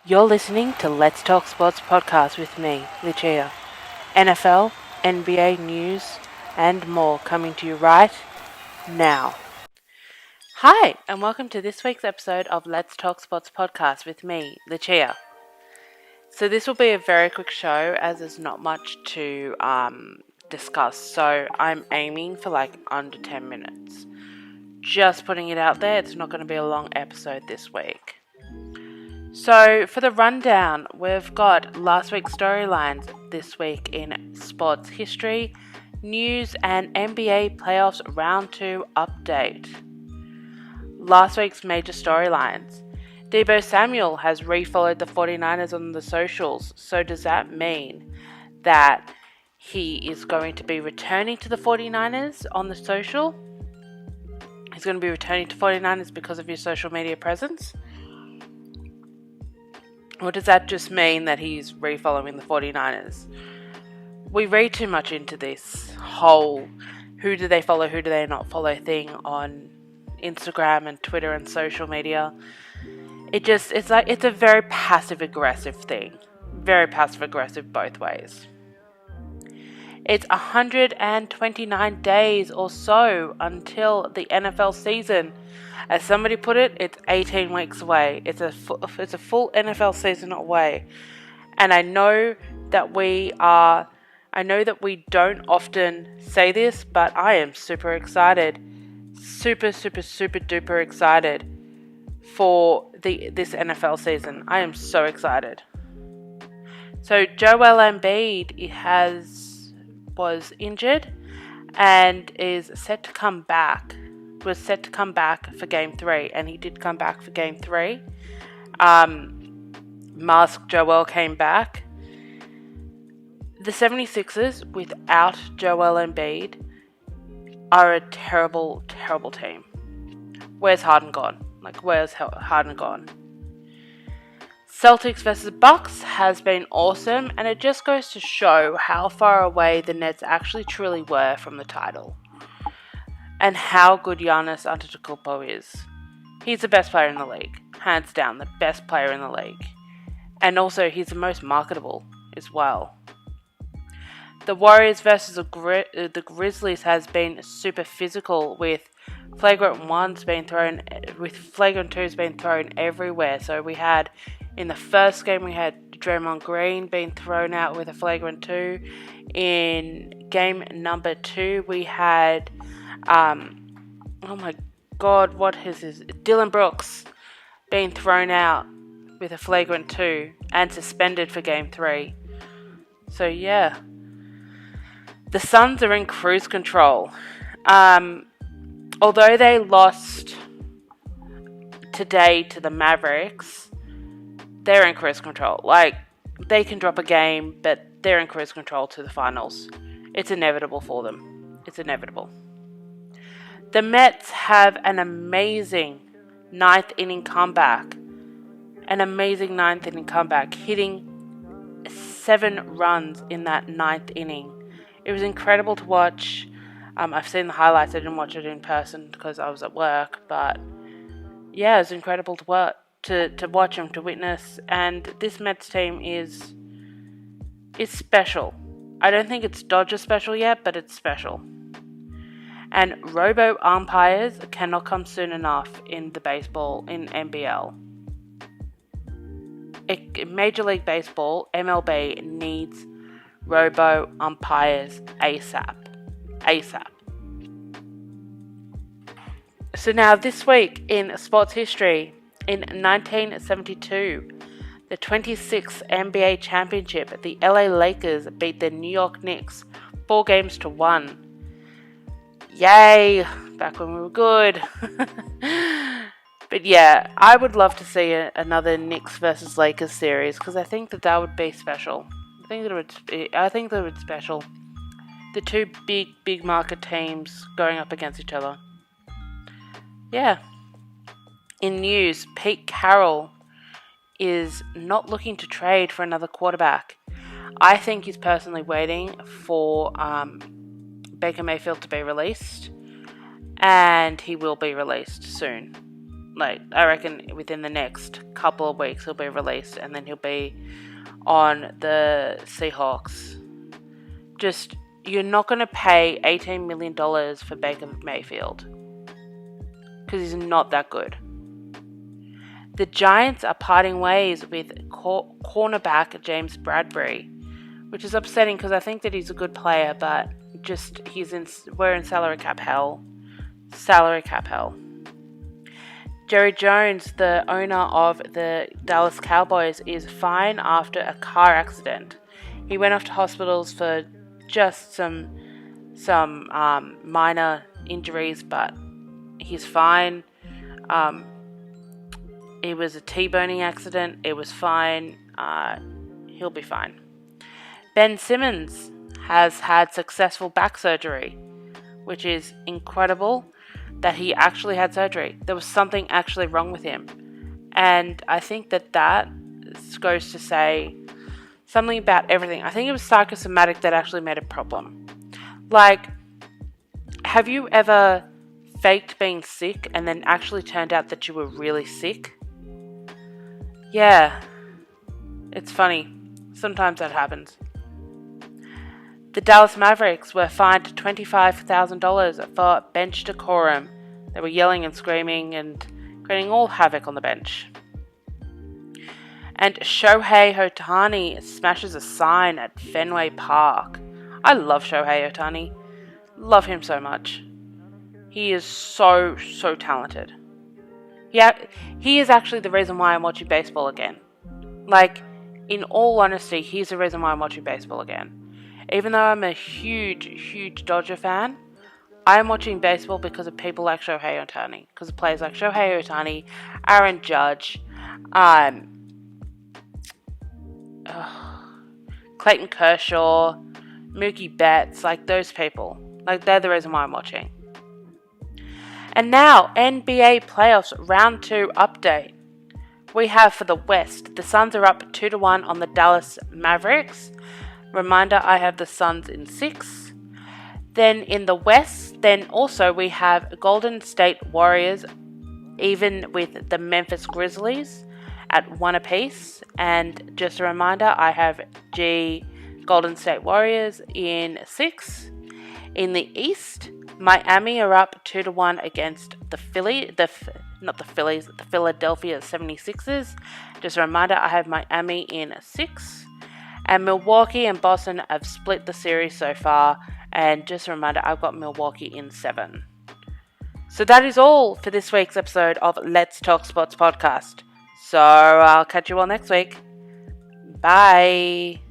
You're listening to Let's Talk Sports podcast with me, Lucia. NFL, NBA news, and more coming to you right now. Hi, and welcome to this week's episode of Let's Talk Sports podcast with me, Lucia. So this will be a very quick show as there's not much to discuss. So I'm aiming for under 10 minutes. Just putting it out there, it's not going to be a long episode this week. So for the rundown, we've got last week's storylines this week in sports history, news, and NBA playoffs round 2 update. Last week's major storylines. Deebo Samuel has refollowed the 49ers on the socials. So does that mean that he is going to be returning to the 49ers on the social? He's going to be returning to 49ers because of his social media presence? Or does that just mean that he's refollowing the 49ers? We read too much into this whole who do they follow, who do they not follow thing on Instagram and Twitter and social media. It's a very passive aggressive thing. Very passive aggressive both ways. It's 129 days or so until the NFL season. As somebody put it, it's 18 weeks away. It's a full NFL season away. And I know that we don't often say this, but I am super excited. Super duper excited for this NFL season. I am so excited. So Joel Embiid was injured and is set to come back. Was set to come back for Game 3, and he did come back for Game 3. Masked Joel came back. The 76ers, without Joel Embiid, are a terrible, terrible team. Where's Harden gone? Where's Harden gone? Celtics versus Bucks has been awesome, and it just goes to show how far away the Nets actually truly were from the title. And how good Giannis Antetokounmpo is. He's the best player in the league. Hands down, the best player in the league. And also, he's the most marketable as well. The Warriors versus the Grizzlies has been super physical with flagrant 2s being thrown everywhere. So we had, in the first game, we had Draymond Green being thrown out with a flagrant 2. In game number 2, we had oh my god, what is this? Dylan Brooks being thrown out with a flagrant 2 and suspended for game 3. So yeah, the Suns are in cruise control. Although they lost today to the Mavericks, they're in cruise control. They can drop a game, but they're in cruise control to the finals. It's inevitable for them. It's inevitable. The Mets have an amazing ninth inning comeback. Hitting 7 runs in that 9th inning. It was incredible to watch. I've seen the highlights. I didn't watch it in person because I was at work. But yeah, it was incredible to watch them, to witness. And this Mets team is special. I don't think it's Dodger special yet, but it's special. And robo umpires cannot come soon enough in the baseball, in NBL. Major League Baseball, MLB, needs robo umpires ASAP. So now this week in sports history, in 1972, the 26th NBA championship, the LA Lakers beat the New York Knicks 4-1. Yay! Back when we were good. But yeah, I would love to see another Knicks versus Lakers series because I think that would be special. I think that would be special. The two big market teams going up against each other. Yeah. In news, Pete Carroll is not looking to trade for another quarterback. I think he's personally waiting for Baker Mayfield to be released, and he will be released soon. Like, I reckon within the next couple of weeks he'll be released, and then he'll be on the Seahawks. Just, you're not going to pay $18 million for Baker Mayfield, because he's not that good. The Giants are parting ways with cornerback James Bradbury, which is upsetting because I think that he's a good player, but just we're in salary cap hell. Jerry Jones, the owner of the Dallas Cowboys, is fine after a car accident. He went off to hospitals for just some minor injuries, but he's fine. It was a T-boning accident. It was fine. He'll be fine. Ben Simmons has had successful back surgery, which is incredible that he actually had surgery. There was something actually wrong with him. And I think that goes to say something about everything. I think it was psychosomatic that actually made a problem. Like, have you ever faked being sick and then actually turned out that you were really sick? Yeah, it's funny. Sometimes that happens. The Dallas Mavericks were fined $25,000 for bench decorum. They were yelling and screaming and creating all havoc on the bench. And Shohei Ohtani smashes a sign at Fenway Park. I love Shohei Ohtani. Love him so much. He is so talented. Yeah, he is actually the reason why I'm watching baseball again. Like, in all honesty, he's the reason why I'm watching baseball again. Even though I'm a huge Dodger fan, I'm watching baseball because of people like Shohei Ohtani. Because of players like Shohei Ohtani, Aaron Judge, Clayton Kershaw, Mookie Betts, like those people. Like, they're the reason why I'm watching. And now, NBA playoffs round 2 update. We have for the West, the Suns are up 2-1 on the Dallas Mavericks. Reminder, I have the Suns in 6. Then in the West, also we have Golden State Warriors even with the Memphis Grizzlies at 1 apiece. And just a reminder, I have Golden State Warriors in 6. In the East, Miami are up 2-1 against the Philadelphia 76ers. Just a reminder, I have Miami in 6. And Milwaukee and Boston have split the series so far. And just a reminder, I've got Milwaukee in 7. So that is all for this week's episode of Let's Talk Sports Podcast. So I'll catch you all next week. Bye.